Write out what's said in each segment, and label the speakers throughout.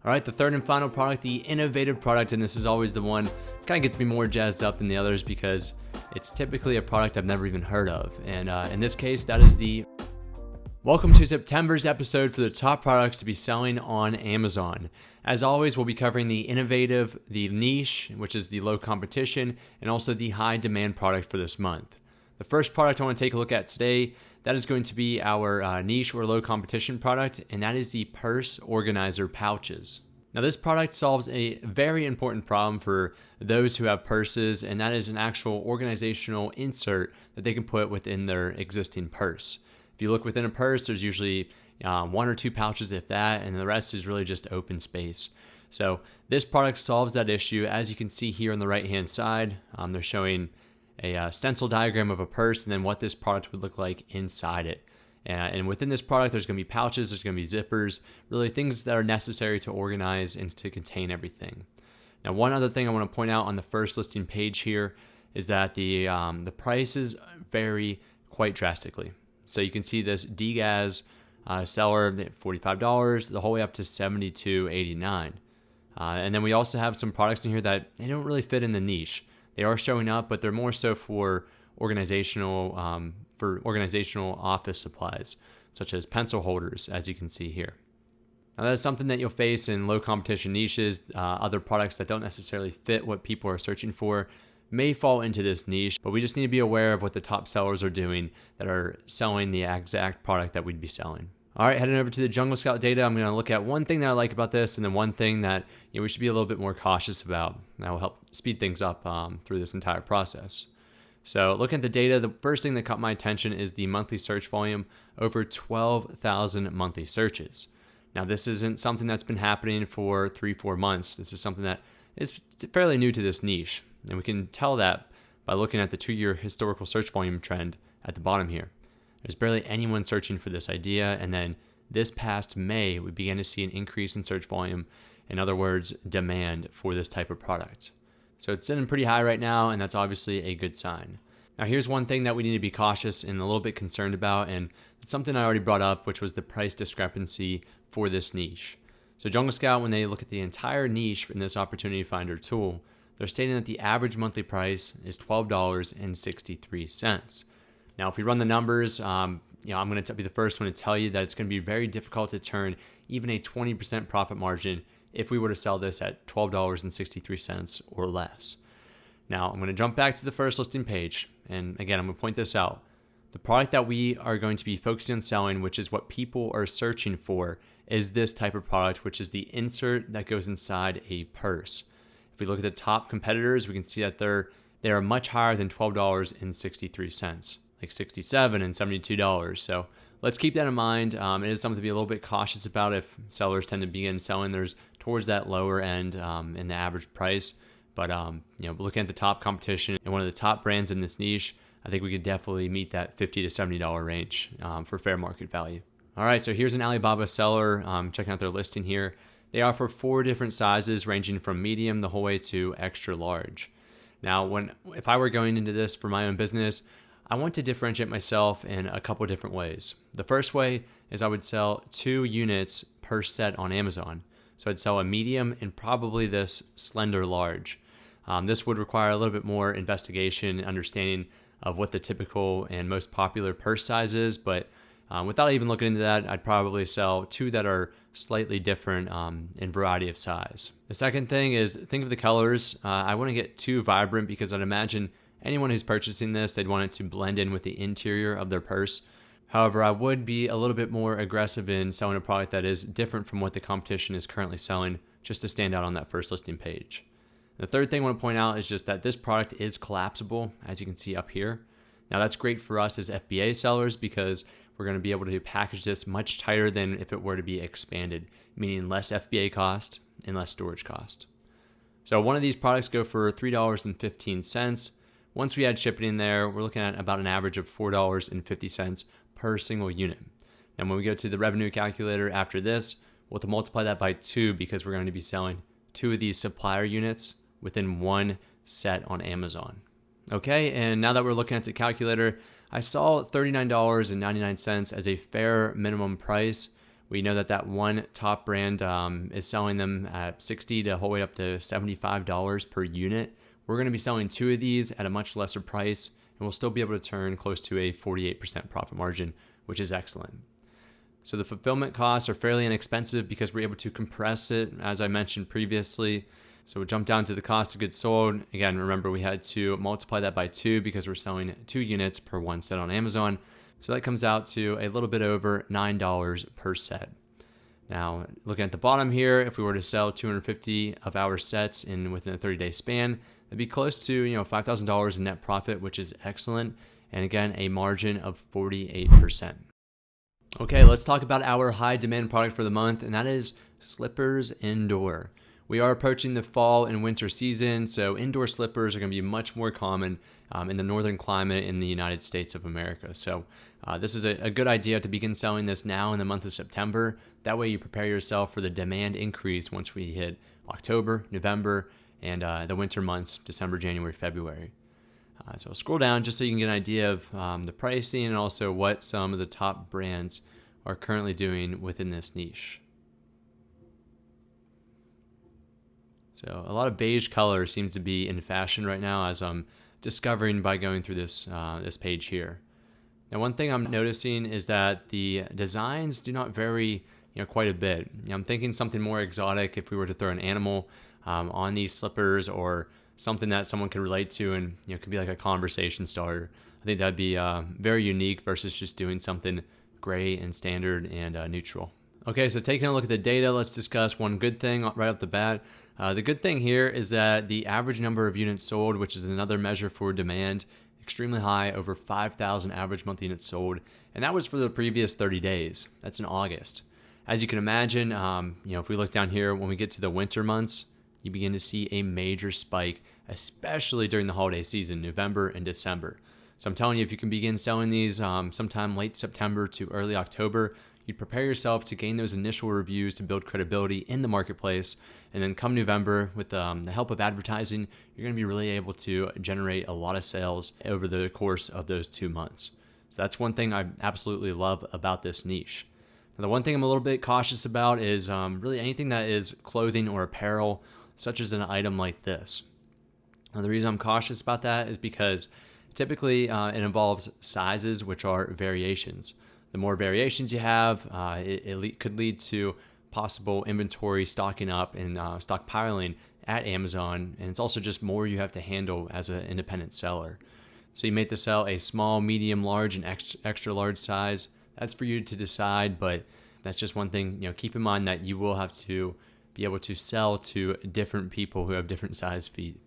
Speaker 1: All right, the third and final product, the innovative product, and this is always the one that kind of gets me more jazzed up than the others because it's typically a product I've never even heard of. And in this case, that is the... Welcome to September's episode for the top products to be selling on Amazon. As always, we'll be covering the innovative, the niche, which is the low competition, and also the high demand product for this month. The first product I want to take a look at today, that is going to be our niche or low competition product, and that is the purse organizer pouches. Now this product solves a very important problem for those who have purses, and that is an actual organizational insert that they can put within their existing purse. If you look within a purse, there's usually one or two pouches, if that, and the rest is really just open space. So this product solves that issue. As you can see here on the right-hand side, they're showing a stencil diagram of a purse and then what this product would look like inside it. And within this product, there's going to be pouches, there's going to be zippers, really things that are necessary to organize and to contain everything. Now, one other thing I want to point out on the first listing page here is that the prices vary quite drastically. So you can see this DGAS seller at $45, the whole way up to $72.89. And then we also have some products in here that they don't really fit in the niche. They are showing up, but they're more so for organizational office supplies, such as pencil holders, as you can see here. Now that is something that you'll face in low competition niches. Other products that don't necessarily fit what people are searching for may fall into this niche, but we just need to be aware of what the top sellers are doing that are selling the exact product that we'd be selling. All right, heading over to the Jungle Scout data, I'm going to look at one thing that I like about this and then one thing that we should be a little bit more cautious about. That will help speed things up through this entire process. So looking at the data, the first thing that caught my attention is the monthly search volume, over 12,000 monthly searches. Now this isn't something that's been happening for 3-4 months. This is something that is fairly new to this niche. And we can tell that by looking at the 2-year historical search volume trend at the bottom here. There's barely anyone searching for this idea, and then this past May, we began to see an increase in search volume, in other words, demand for this type of product. So it's sitting pretty high right now, and that's obviously a good sign. Now here's one thing that we need to be cautious and a little bit concerned about, and it's something I already brought up, which was the price discrepancy for this niche. So Jungle Scout, when they look at the entire niche in this opportunity finder tool, they're stating that the average monthly price is $12.63. Now, if we run the numbers, I'm going to be the first one to tell you that it's going to be very difficult to turn even a 20% profit margin if we were to sell this at $12.63 or less. Now, I'm going to jump back to the first listing page. And again, I'm going to point this out. The product that we are going to be focusing on selling, which is what people are searching for, is this type of product, which is the insert that goes inside a purse. If we look at the top competitors, we can see that they are much higher than $12.63, like $67 and $72. So let's keep that in mind. It is something to be a little bit cautious about if sellers tend to begin selling theirs towards that lower end in the average price. But looking at the top competition and one of the top brands in this niche, I think we could definitely meet that $50 to $70 range for fair market value. All right, so here's an Alibaba seller. Checking out their listing here. They offer 4 different sizes ranging from medium the whole way to extra large. Now, if I were going into this for my own business, I want to differentiate myself in a couple of different ways. The first way is I would sell 2 units per set on Amazon. So I'd sell a medium and probably this slender large. This would require a little bit more investigation and understanding of what the typical and most popular purse size is, but without even looking into that, I'd probably sell 2 that are slightly different in variety of size. The second thing is think of the colors. I wouldn't get too vibrant because I'd imagine anyone who's purchasing this, they'd want it to blend in with the interior of their purse. However, I would be a little bit more aggressive in selling a product that is different from what the competition is currently selling, just to stand out on that first listing page. The third thing I want to point out is just that this product is collapsible, as you can see up here. Now that's great for us as FBA sellers because we're going to be able to package this much tighter than if it were to be expanded, meaning less FBA cost and less storage cost. So one of these products go for $3.15. Once we add shipping in there, we're looking at about an average of $4.50 per single unit. And when we go to the revenue calculator after this, we'll have to multiply that by 2 because we're going to be selling 2 of these supplier units within 1 set on Amazon. Okay, and now that we're looking at the calculator, I saw $39.99 as a fair minimum price We know that one top brand is selling them at $60 to whole way up to $75 per unit. We're going to be selling 2 of these at a much lesser price, and we'll still be able to turn close to a 48% profit margin, which is excellent. So the fulfillment costs are fairly inexpensive because we're able to compress it, as I mentioned previously. So we'll jump down to the cost of goods sold. Again, remember we had to multiply that by 2 because we're selling 2 units per one set on Amazon. So that comes out to a little bit over $9 per set. Now, looking at the bottom here, if we were to sell 250 of our sets within a 30-day span, that'd be close to $5,000 in net profit, which is excellent. And again, a margin of 48%. Okay, let's talk about our high demand product for the month, and that is slippers indoor. We are approaching the fall and winter season, so indoor slippers are going to be much more common in the northern climate in the United States of America. So this is a good idea to begin selling this now in the month of September. That way you prepare yourself for the demand increase once we hit October, November, and the winter months, December, January, February. So I'll scroll down just so you can get an idea of the pricing and also what some of the top brands are currently doing within this niche. So a lot of beige color seems to be in fashion right now, as I'm discovering by going through this page here. Now, one thing I'm noticing is that the designs do not vary quite a bit. I'm thinking something more exotic if we were to throw an animal on these slippers, or something that someone could relate to and could be like a conversation starter. I think that'd be very unique versus just doing something gray and standard and neutral. Okay, so taking a look at the data, let's discuss one good thing right off the bat. The good thing here is that the average number of units sold, which is another measure for demand, extremely high, over 5,000 average monthly units sold, and that was for the previous 30 days. That's in August. As you can imagine, if we look down here, when we get to the winter months, you begin to see a major spike, especially during the holiday season, November and December. So I'm telling you, if you can begin selling these sometime late September to early October, you prepare yourself to gain those initial reviews to build credibility in the marketplace. And then come November, with the help of advertising, you're going to be really able to generate a lot of sales over the course of those 2 months. So that's one thing I absolutely love about this niche. Now, the one thing I'm a little bit cautious about is really anything that is clothing or apparel, such as an item like this. Now, the reason I'm cautious about that is because typically it involves sizes, which are variations. The more variations you have, it could lead to possible inventory stocking up and stockpiling at Amazon, and it's also just more you have to handle as an independent seller. So you may have to sell a small, medium, large, and extra large size. That's for you to decide, but that's just one thing. Keep in mind that you will have to be able to sell to different people who have different size feet.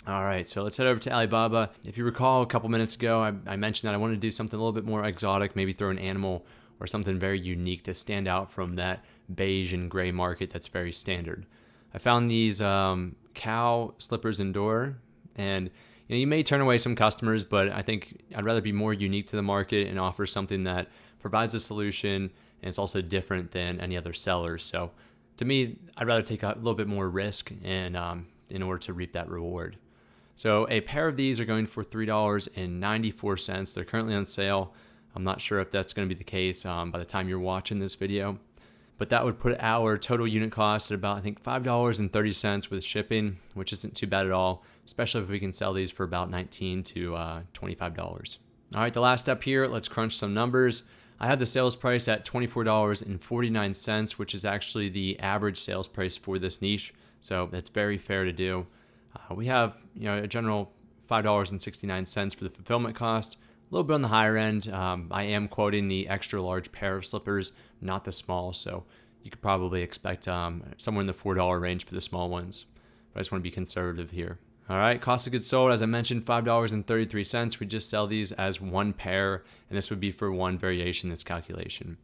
Speaker 1: All right, so let's head over to Alibaba. If you recall, a couple minutes ago, I mentioned that I wanted to do something a little bit more exotic, maybe throw an animal or something very unique to stand out from that beige and gray market that's very standard. I found these cow slippers indoor, and you may turn away some customers, but I think I'd rather be more unique to the market and offer something that provides a solution, and it's also different than any other sellers. So to me, I'd rather take a little bit more risk and in order to reap that reward. So a pair of these are going for $3.94. They're currently on sale. I'm not sure if that's going to be the case by the time you're watching this video, but that would put our total unit cost at about, I think, $5.30 with shipping, which isn't too bad at all, especially if we can sell these for about $19 to $25. All right, the last step here, let's crunch some numbers. I have the sales price at $24.49, which is actually the average sales price for this niche, so that's very fair to do. We have a general $5.69 for the fulfillment cost, a little bit on the higher end. I am quoting the extra large pair of slippers, not the small, so you could probably expect somewhere in the $4 range for the small ones, but I just want to be conservative here. All right, cost of goods sold, as I mentioned, $5.33. We just sell these as one pair, and this would be for one variation in this calculation.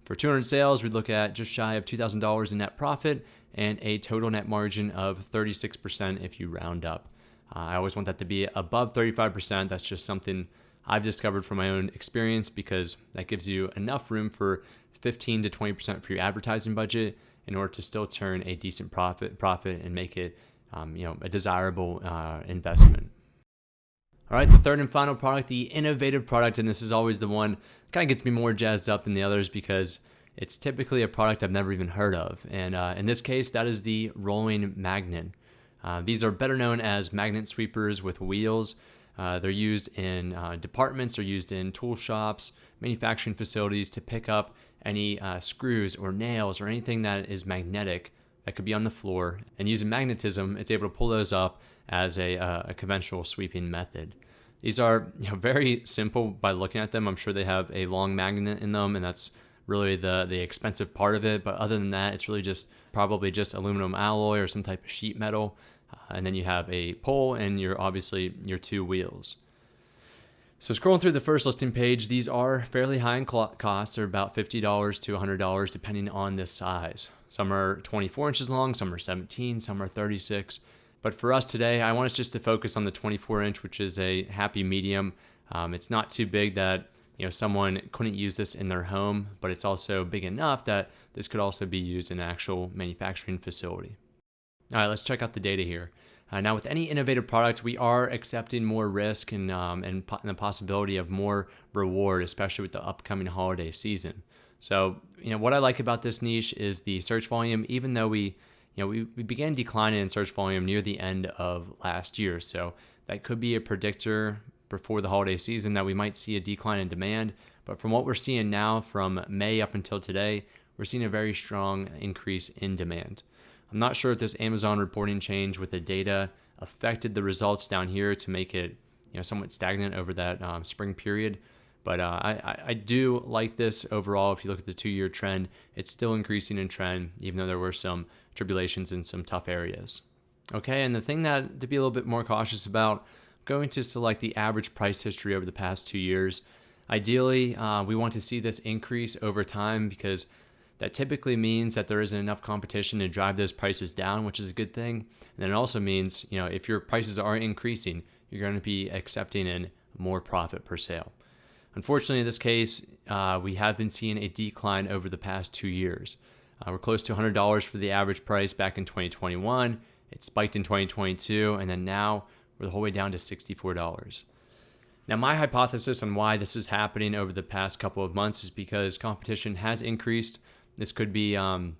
Speaker 1: For 200 sales, we'd look at just shy of $2,000 in net profit and a total net margin of 36% if you round up. I always want that to be above 35%. That's just something I've discovered from my own experience, because that gives you enough room for 15 to 20% for your advertising budget in order to still turn a decent profit and make it a desirable investment. All right, the third and final product, the innovative product, and this is always the one that kind of gets me more jazzed up than the others because it's typically a product I've never even heard of. And in this case, that is the rolling magnet. These are better known as magnet sweepers with wheels. They're used in departments, they're used in tool shops, manufacturing facilities to pick up any screws or nails or anything that is magnetic that could be on the floor. And using magnetism, it's able to pull those up as a conventional sweeping method. These are very simple by looking at them. I'm sure they have a long magnet in them, and that's really the expensive part of it. But other than that, it's really probably just aluminum alloy or some type of sheet metal. And then you have a pole and obviously your two wheels. So scrolling through the first listing page, these are fairly high in cost. They're about $50 to $100 depending on the size. Some are 24 inches long, some are 17, some are 36. But for us today, I want us just to focus on the 24 inch, which is a happy medium. It's not too big that someone couldn't use this in their home, but it's also big enough that this could also be used in an actual manufacturing facility. All right, let's check out the data here. Now, with any innovative product, we are accepting more risk and the possibility of more reward, especially with the upcoming holiday season. So, what I like about this niche is the search volume. Even though we began declining in search volume near the end of last year, so that could be a predictor before the holiday season that we might see a decline in demand. But from what we're seeing now, from May up until today, we're seeing a very strong increase in demand. I'm not sure if this Amazon reporting change with the data affected the results down here to make it somewhat stagnant over that spring period. But I do like this overall. If you look at the 2-year trend, it's still increasing in trend, even though there were some tribulations in some tough areas. Okay, and the thing that to be a little bit more cautious about, I'm going to select the average price history over the past 2 years. Ideally, we want to see this increase over time because that typically means that there isn't enough competition to drive those prices down, which is a good thing. And then it also means, if your prices are increasing, you're going to be accepting in more profit per sale. Unfortunately, in this case, we have been seeing a decline over the past 2 years. We're close to $100 for the average price back in 2021. It spiked in 2022, and then now we're the whole way down to $64. Now, my hypothesis on why this is happening over the past couple of months is because competition has increased. This could be for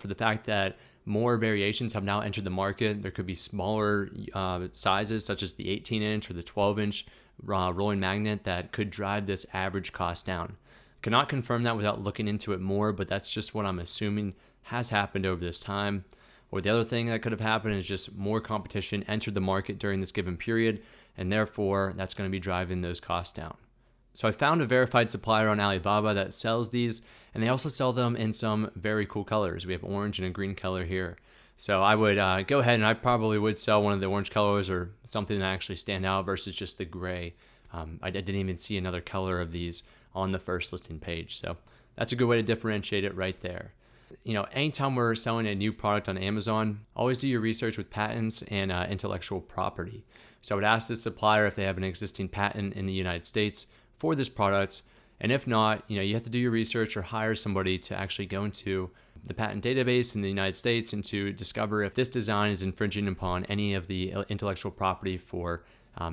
Speaker 1: the fact that more variations have now entered the market. There could be smaller sizes, such as the 18-inch or the 12-inch rolling magnet, that could drive this average cost down. Cannot confirm that without looking into it more, but that's just what I'm assuming has happened over this time. Or the other thing that could have happened is just more competition entered the market during this given period, and therefore that's going to be driving those costs down. So I found a verified supplier on Alibaba that sells these, and they also sell them in some very cool colors. We have orange and a green color here. So I would go ahead, and I probably would sell one of the orange colors or something that actually stand out versus just the gray. I didn't even see another color of these on the first listing page. So that's a good way to differentiate it right there. Anytime we're selling a new product on Amazon, always do your research with patents and intellectual property. So I would ask the supplier if they have an existing patent in the United States for this product. And if not, you have to do your research or hire somebody to actually go into the patent database in the United States and to discover if this design is infringing upon any of the intellectual property for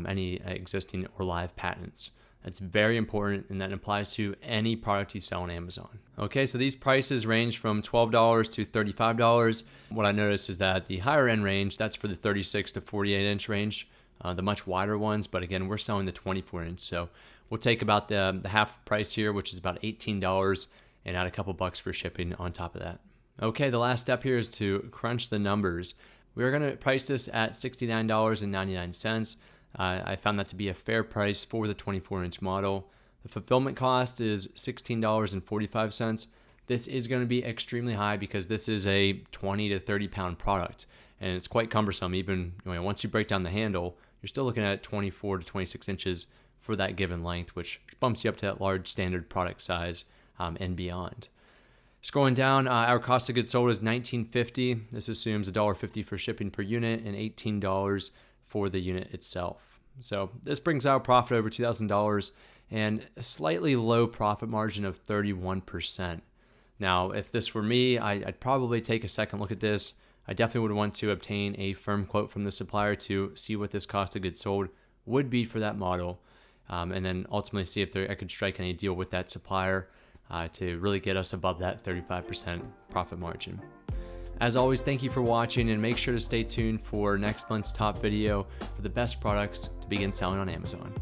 Speaker 1: any existing or live patents. That's very important, and that applies to any product you sell on Amazon. Okay, so these prices range from $12 to $35. What I noticed is that the higher end range, that's for the 36 to 48 inch range, the much wider ones, but again, we're selling the 24 inch. So we'll take about the half price here, which is about $18, and add a couple bucks for shipping on top of that. Okay, the last step here is to crunch the numbers. We're gonna price this at $69.99. I found that to be a fair price for the 24-inch model. The fulfillment cost is $16.45. This is going to be extremely high because this is a 20 to 30 pound product, and it's quite cumbersome. Even once you break down the handle, you're still looking at 24 to 26 inches for that given length, which bumps you up to that large standard product size and beyond. Scrolling down, our cost of goods sold is $19.50. This assumes $1.50 for shipping per unit and $18 for the unit itself. So this brings our profit over $2,000 and a slightly low profit margin of 31%. Now, if this were me, I'd probably take a second look at this. I definitely would want to obtain a firm quote from the supplier to see what this cost of goods sold would be for that model, and then ultimately see if I could strike any deal with that supplier. to really get us above that 35% profit margin. As always, thank you for watching, and make sure to stay tuned for next month's top video for the best products to begin selling on Amazon.